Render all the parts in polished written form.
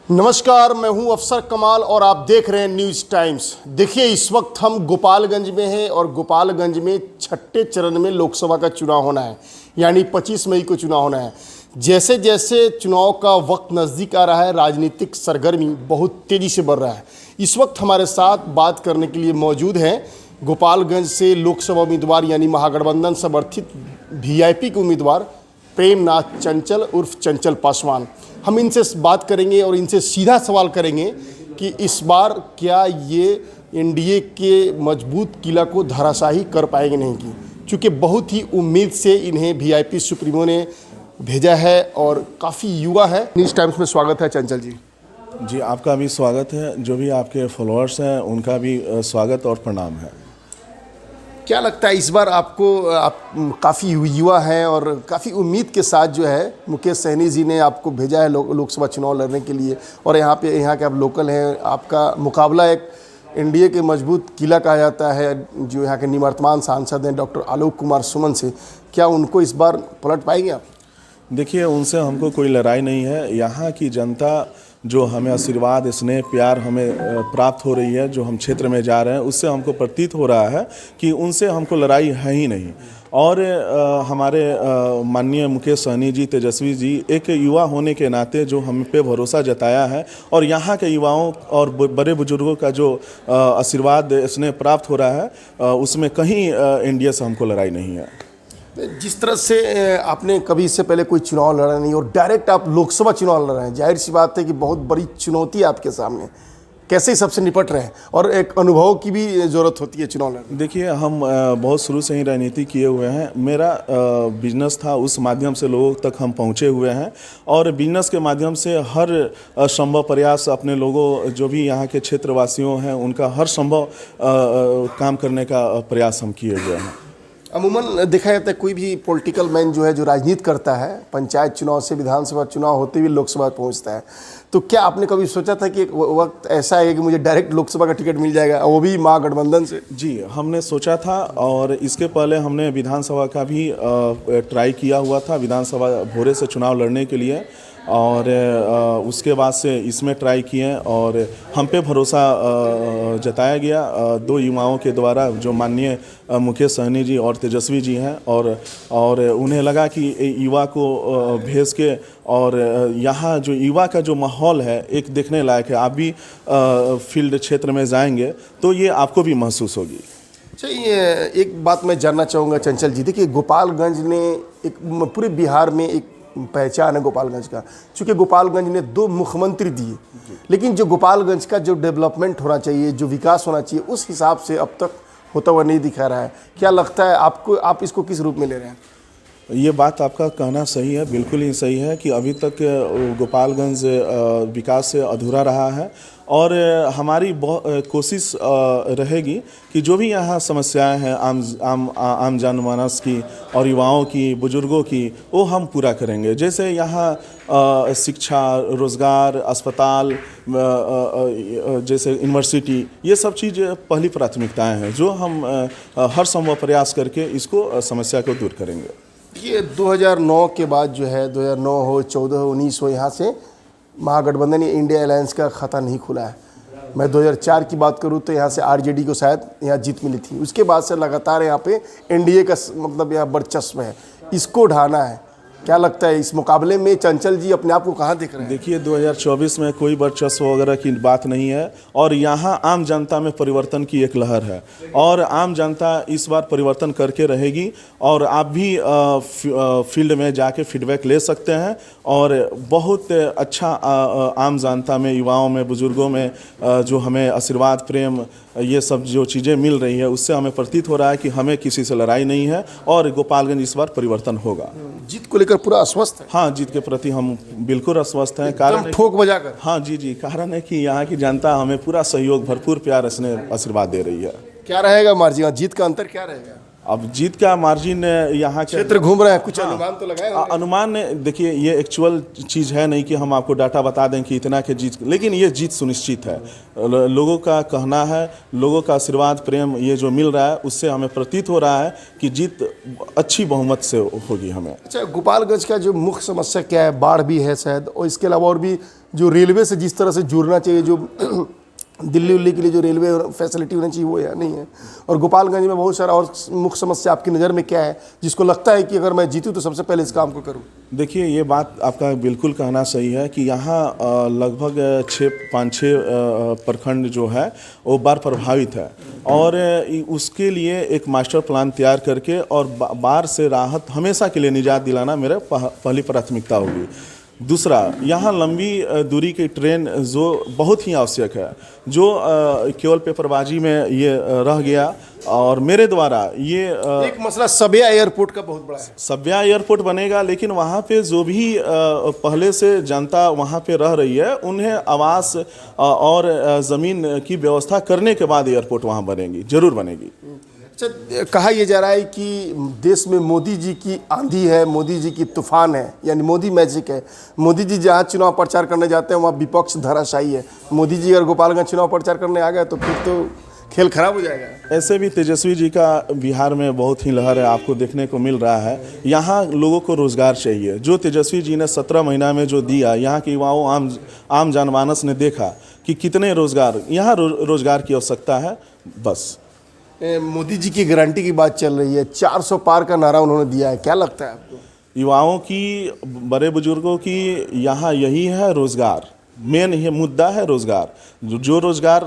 नमस्कार, मैं हूं अफसर कमाल और आप देख रहे हैं न्यूज़ टाइम्स। देखिए, इस वक्त हम गोपालगंज में हैं और गोपालगंज में छठे चरण में लोकसभा का चुनाव होना है, यानी 25 मई को चुनाव होना है। जैसे जैसे चुनाव का वक्त नज़दीक आ रहा है, राजनीतिक सरगर्मी बहुत तेज़ी से बढ़ रहा है। इस वक्त हमारे साथ बात करने के लिए मौजूद हैं गोपालगंज से लोकसभा उम्मीदवार यानी महागठबंधन समर्थित वीआईपी के उम्मीदवार प्रेमनाथ चंचल उर्फ चंचल पासवान। हम इनसे बात करेंगे और इनसे सीधा सवाल करेंगे कि इस बार क्या ये एनडीए के मजबूत किला को धराशायी कर पाएंगे नहीं की, क्योंकि बहुत ही उम्मीद से इन्हें वीआईपी सुप्रीमो ने भेजा है और काफ़ी युवा है। न्यूज़ टाइम्स में स्वागत है चंचल जी। जी, आपका भी स्वागत है। जो भी आपके फॉलोअर्स हैं उनका भी स्वागत और प्रणाम है। क्या लगता है इस बार आपको, आप काफ़ी युवा हैं और काफ़ी उम्मीद के साथ जो है मुकेश सहनी जी ने आपको भेजा है लोकसभा चुनाव लड़ने के लिए, और यहाँ के आप लोकल हैं, आपका मुकाबला एक एनडीए के मजबूत किला कहा जाता है जो यहाँ के निवर्तमान सांसद हैं डॉक्टर आलोक कुमार सुमन से। क्या उनको इस बार पलट पाएंगे आप? देखिए, उनसे हमको कोई लड़ाई नहीं है। यहाँ की जनता जो हमें आशीर्वाद, स्नेह, प्यार हमें प्राप्त हो रही है, जो हम क्षेत्र में जा रहे हैं, उससे हमको प्रतीत हो रहा है कि उनसे हमको लड़ाई है ही नहीं। और हमारे माननीय मुकेश सहनी जी, तेजस्वी जी, एक युवा होने के नाते जो हम पे भरोसा जताया है और यहाँ के युवाओं और बड़े बुजुर्गों का जो आशीर्वाद, स्नेह प्राप्त हो रहा है, उसमें कहीं एनडीए से हमको लड़ाई नहीं है। जिस तरह से आपने कभी इससे पहले कोई चुनाव लड़ा नहीं और डायरेक्ट आप लोकसभा चुनाव लड़ रहे हैं, जाहिर सी बात है कि बहुत बड़ी चुनौती है आपके सामने। कैसे सबसे निपट रहे हैं और एक अनुभव की भी ज़रूरत होती है चुनाव लड़ने? देखिए, हम बहुत शुरू से ही राजनीति किए हुए हैं। मेरा बिजनेस था, उस माध्यम से लोगों तक हम पहुंचे हुए हैं और बिजनेस के माध्यम से हर संभव प्रयास अपने लोगों, जो भी यहाँ के क्षेत्रवासियों हैं, उनका हर संभव काम करने का प्रयास हम किए हुए हैं। अमूमन देखा जाता है कोई भी पॉलिटिकल मैन जो है, जो राजनीति करता है, पंचायत चुनाव से विधानसभा चुनाव होते हुए लोकसभा पहुंचता है। तो क्या आपने कभी सोचा था कि एक वक्त ऐसा है कि मुझे डायरेक्ट लोकसभा का टिकट मिल जाएगा, वो भी महागठबंधन से? जी, हमने सोचा था और इसके पहले हमने विधानसभा का भी ट्राई किया हुआ था, विधानसभा भोरे से चुनाव लड़ने के लिए, और उसके बाद से इसमें ट्राई किए और हम पे भरोसा जताया गया दो युवाओं के द्वारा, जो माननीय मुकेश सहनी जी और तेजस्वी जी हैं, और उन्हें लगा कि युवा को भेज के, और यहाँ जो युवा का जो माहौल है एक देखने लायक है। आप भी फील्ड क्षेत्र में जाएंगे तो ये आपको भी महसूस होगी। चलिए, एक बात मैं जानना चाहूँगा चंचल जी। देखिए, गोपालगंज ने एक पूरे बिहार में एक पहचान है गोपालगंज का, चूँकि गोपालगंज ने 2 मुख्यमंत्री दिए, लेकिन जो गोपालगंज का जो डेवलपमेंट होना चाहिए, जो विकास होना चाहिए, उस हिसाब से अब तक होता हुआ नहीं दिखा रहा है। क्या लगता है आपको, आप इसको किस रूप में ले रहे हैं? ये बात आपका कहना सही है, बिल्कुल ही सही है कि अभी तक गोपालगंज विकास से अधूरा रहा है, और हमारी कोशिश रहेगी कि जो भी यहाँ समस्याएं हैं आम जनमानस की और युवाओं की, बुजुर्गों की, वो हम पूरा करेंगे। जैसे यहाँ शिक्षा, रोज़गार, अस्पताल, जैसे यूनिवर्सिटी, ये सब चीज़ पहली प्राथमिकताएं हैं, जो हम हर संभव प्रयास करके इसको समस्या को दूर करेंगे। ये 2009 के बाद जो है, 2009 हो, 14 हो, 19 हो, यहाँ से महागठबंधन या इंडिया अलायंस का खाता नहीं खुला है। मैं 2004 की बात करूँ तो यहाँ से आरजेडी को शायद यहाँ जीत मिली थी। उसके बाद से लगातार यहाँ पे एनडीए का मतलब यहाँ वर्चस्व है, इसको ढाना है। क्या लगता है इस मुकाबले में चंचल जी अपने आप को कहाँ दिख रहे हैं? देखिए, 2024 में कोई वर्चस्व वगैरह की बात नहीं है, और यहाँ आम जनता में परिवर्तन की एक लहर है और आम जनता इस बार परिवर्तन करके रहेगी। और आप भी फील्ड में जाके फीडबैक ले सकते हैं, और बहुत अच्छा आम जनता में, युवाओं में, बुजुर्गों में जो हमें आशीर्वाद, प्रेम, ये सब जो चीज़ें मिल रही है, उससे हमें प्रतीत हो रहा है कि हमें किसी से लड़ाई नहीं है और गोपालगंज इस बार परिवर्तन होगा। जीत को लेकर पूरा आश्वस्त है? हाँ, जीत के प्रति हम बिल्कुल आश्वस्त हैं। कारण ठोक बजाकर? हाँ जी, कारण है कि यहाँ की जनता हमें पूरा सहयोग, भरपूर प्यार, स्नेह, आशीर्वाद दे रही है। क्या रहेगा मार्जिन, जीत का अंतर क्या रहेगा? अब जीत का मार्जिन यहाँ के क्षेत्र घूम रहे हैं, कुछ अनुमान तो लगाए? अनुमान देखिए, ये एक्चुअल चीज़ है नहीं कि हम आपको डाटा बता दें कि इतना के जीत, लेकिन ये जीत सुनिश्चित है। लोगों का कहना है, लोगों का आशीर्वाद, प्रेम ये जो मिल रहा है, उससे हमें प्रतीत हो रहा है कि जीत अच्छी बहुमत से होगी हमें। अच्छा, गोपालगंज का जो मुख्य समस्या क्या है? बाढ़ भी है शायद, और इसके अलावा और भी जो रेलवे से जिस तरह से जुड़ना चाहिए, जो दिल्ली उल्ली के लिए जो रेलवे फैसिलिटी होनी चाहिए वो यहाँ नहीं है। और गोपालगंज में बहुत सारा और मुख्य समस्या आपकी नज़र में क्या है जिसको लगता है कि अगर मैं जीतूँ तो सबसे पहले इस काम को करूँ? देखिए, ये बात आपका बिल्कुल कहना सही है कि यहाँ लगभग 5-6 प्रखंड जो है वो बाढ़ प्रभावित है, और उसके लिए एक मास्टर प्लान तैयार करके और बाढ़ से राहत हमेशा के लिए निजात दिलाना मेरा पहली प्राथमिकता होगी। दूसरा, यहाँ लंबी दूरी की ट्रेन जो बहुत ही आवश्यक है, जो केवल पेपरबाजी में ये रह गया, और मेरे द्वारा ये एक मसला सबिया एयरपोर्ट का बहुत बड़ा है। सबिया एयरपोर्ट बनेगा, लेकिन वहाँ पे जो भी पहले से जनता वहाँ पे रह रही है उन्हें आवास और ज़मीन की व्यवस्था करने के बाद एयरपोर्ट वहाँ बनेगी, जरूर बनेगी। अच्छा, कहा यह जा रहा है कि देश में मोदी जी की आंधी है, मोदी जी की तूफान है, यानी मोदी मैजिक है। मोदी जी जहाँ चुनाव प्रचार करने जाते हैं वहाँ विपक्ष धराशायी है। मोदी जी अगर गोपालगंज चुनाव प्रचार करने आ गए तो फिर तो खेल खराब हो जाएगा। ऐसे भी तेजस्वी जी का बिहार में बहुत ही लहर है, आपको देखने को मिल रहा है। यहाँ लोगों को रोज़गार चाहिए, जो तेजस्वी जी ने 17 महीना में जो दिया, यहाँ के युवाओं आम जनमानस ने देखा कि कितने रोज़गार, यहाँ रोज़गार की आवश्यकता है। बस मोदी जी की गारंटी की बात चल रही है, 400 पार का नारा उन्होंने दिया है, क्या लगता है आपको? युवाओं की, बड़े बुजुर्गों की यहाँ यही है रोज़गार, मेन ये मुद्दा है रोज़गार। जो रोज़गार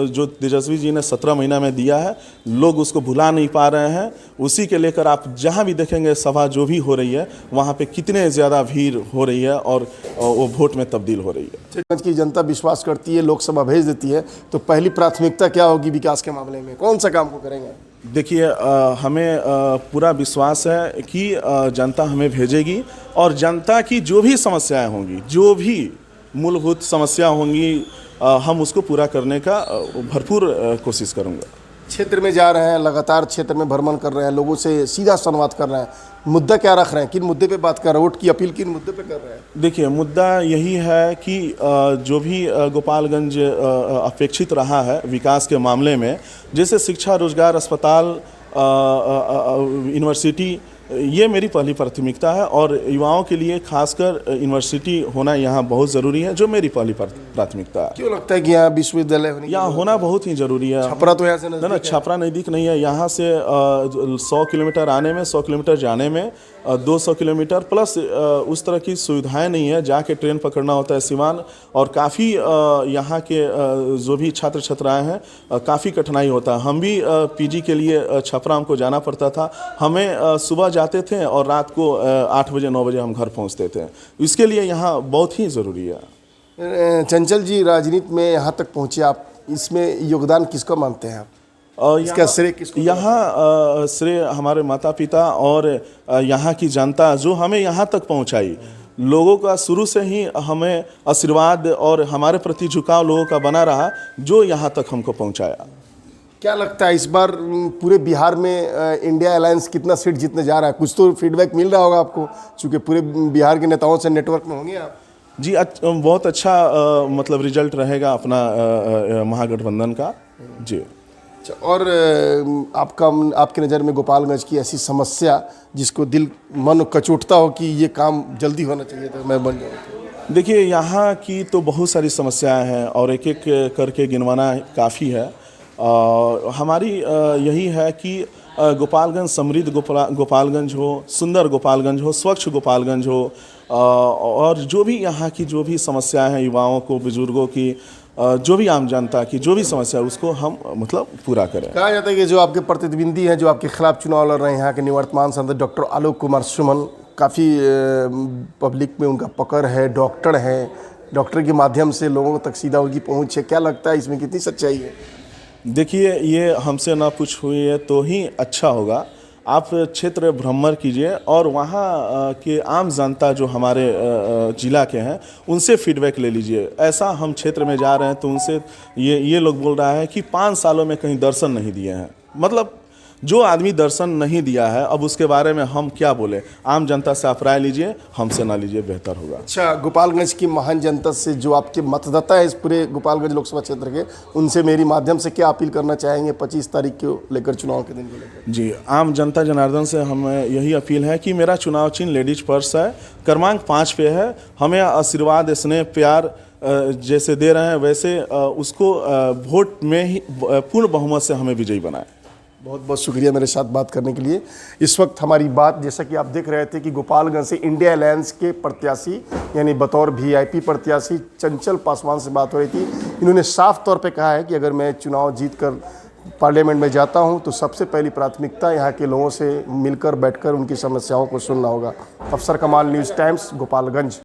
जो तेजस्वी जी ने 17 महीना में दिया है, लोग उसको भुला नहीं पा रहे हैं। उसी के लेकर आप जहाँ भी देखेंगे सभा जो भी हो रही है वहाँ पे कितने ज़्यादा भीड़ हो रही है और वो वोट में तब्दील हो रही है। गोपालगंज की जनता विश्वास करती है, लोकसभा भेज देती है, तो पहली प्राथमिकता क्या होगी विकास के मामले में? कौन सा काम को करेंगे? देखिए, हमें पूरा विश्वास है कि जनता हमें भेजेगी, और जनता की जो भी समस्याएं होंगी, जो भी मूलभूत समस्या होंगी, हम उसको पूरा करने का भरपूर कोशिश करूंगा। क्षेत्र में जा रहे हैं, लगातार क्षेत्र में भ्रमण कर रहे हैं, लोगों से सीधा संवाद कर रहे हैं, मुद्दा क्या रख रहे हैं, किन मुद्दे पे बात कर रहे हैं, वोट की अपील किन मुद्दे पे कर रहे हैं? देखिए, मुद्दा यही है कि जो भी गोपालगंज अपेक्षित रहा है विकास के मामले में, जैसे शिक्षा, रोजगार, अस्पताल, यूनिवर्सिटी, ये मेरी पहली प्राथमिकता है, और युवाओं के लिए खासकर यूनिवर्सिटी होना यहाँ बहुत ज़रूरी है, जो मेरी पहली प्राथमिकता है। क्यों लगता है कि यहाँ विश्वविद्यालय यहाँ होना बहुत ही ज़रूरी है? छपरा तो यहाँ से ना, छपरा नज़दीक नहीं है, यहाँ से 100 किलोमीटर आने में, 100 किलोमीटर जाने में, 200 किलोमीटर प्लस उस तरह की सुविधाएं नहीं है, जाके ट्रेन पकड़ना होता है सिवान, और काफ़ी यहाँ के जो भी छात्र छात्राएं हैं काफ़ी कठिनाई होता है। हम भी पीजी के लिए छपरा हमको जाना पड़ता था, हमें सुबह जाते थे और रात को 8 बजे 9 बजे हम घर पहुँचते थे। इसके लिए यहाँ बहुत ही ज़रूरी है। चंचल जी, राजनीति में यहाँ तक पहुँचे आप, इसमें योगदान किसका मानते हैं आप? इसका श्रेय किसको? यहाँ श्रेय हमारे माता पिता और यहाँ की जनता जो हमें यहाँ तक पहुँचाई। लोगों का शुरू से ही हमें आशीर्वाद और हमारे प्रति झुकाव लोगों का बना रहा, जो यहाँ तक हमको पहुँचाया। क्या लगता है इस बार पूरे बिहार में इंडिया अलायंस कितना सीट जीतने जा रहा है? कुछ तो फीडबैक मिल रहा होगा आपको, चूँकि पूरे बिहार के नेताओं से नेटवर्क में होंगे आप। जी, बहुत अच्छा मतलब रिजल्ट रहेगा अपना महागठबंधन का। जी। और आपकी नज़र में गोपालगंज की ऐसी समस्या जिसको दिल मन कचोटता हो कि ये काम जल्दी होना चाहिए था, मैं बन जाऊँ? देखिए, यहाँ की तो बहुत सारी समस्याएं हैं और एक एक करके गिनवाना काफ़ी है। हमारी यही है कि गोपालगंज समृद्ध गोपालगंज हो, सुंदर गोपालगंज हो, स्वच्छ गोपालगंज हो, और जो भी यहाँ की जो भी समस्याएं हैं, युवाओं को, बुजुर्गों की, जो भी आम जनता की जो भी समस्या है उसको हम मतलब पूरा करें। कहा जाता है कि जो आपके प्रतिद्वंदी हैं, जो आपके खिलाफ चुनाव लड़ रहे हैं, यहाँ के निवर्तमान सांसद डॉक्टर आलोक कुमार सुमन, काफ़ी पब्लिक में उनका पकड़ है, डॉक्टर हैं, डॉक्टर के माध्यम से लोगों तक सीधा उनकी पहुँच है। क्या लगता है इसमें कितनी सच्चाई है? देखिए, ये हमसे ना कुछ हुई है तो ही अच्छा होगा। आप क्षेत्र भ्रमण कीजिए और वहाँ के आम जनता जो हमारे ज़िला के हैं उनसे फीडबैक ले लीजिए। ऐसा हम क्षेत्र में जा रहे हैं तो उनसे ये लोग बोल रहा है कि 5 सालों में कहीं दर्शन नहीं दिए हैं। मतलब जो आदमी दर्शन नहीं दिया है, अब उसके बारे में हम क्या बोले? आम जनता से आप राय लीजिए, हमसे ना लीजिए, बेहतर होगा। अच्छा, गोपालगंज की महान जनता से, जो आपके मतदाता है इस पूरे गोपालगंज लोकसभा क्षेत्र के, उनसे मेरी माध्यम से क्या अपील करना चाहेंगे 25 तारीख को लेकर, चुनाव के दिन को लेकर? जी, आम जनता जनार्दन से हमें यही अपील है कि मेरा चुनाव चिन्ह लेडीज पर्स है, क्रमांक 5 पे है। हमें आशीर्वाद, स्नेह, प्यार जैसे दे रहे हैं वैसे उसको वोट में ही पूर्ण बहुमत से हमें विजयी बनाएं। बहुत बहुत शुक्रिया मेरे साथ बात करने के लिए। इस वक्त हमारी बात, जैसा कि आप देख रहे थे, कि गोपालगंज से इंडिया अलायंस के प्रत्याशी यानी बतौर वीआईपी प्रत्याशी चंचल पासवान से बात हो रही थी। इन्होंने साफ तौर पे कहा है कि अगर मैं चुनाव जीत कर पार्लियामेंट में जाता हूं तो सबसे पहली प्राथमिकता यहाँ के लोगों से मिलकर बैठकर उनकी समस्याओं को सुनना होगा। अफसर कमाल, न्यूज़ टाइम्स, गोपालगंज।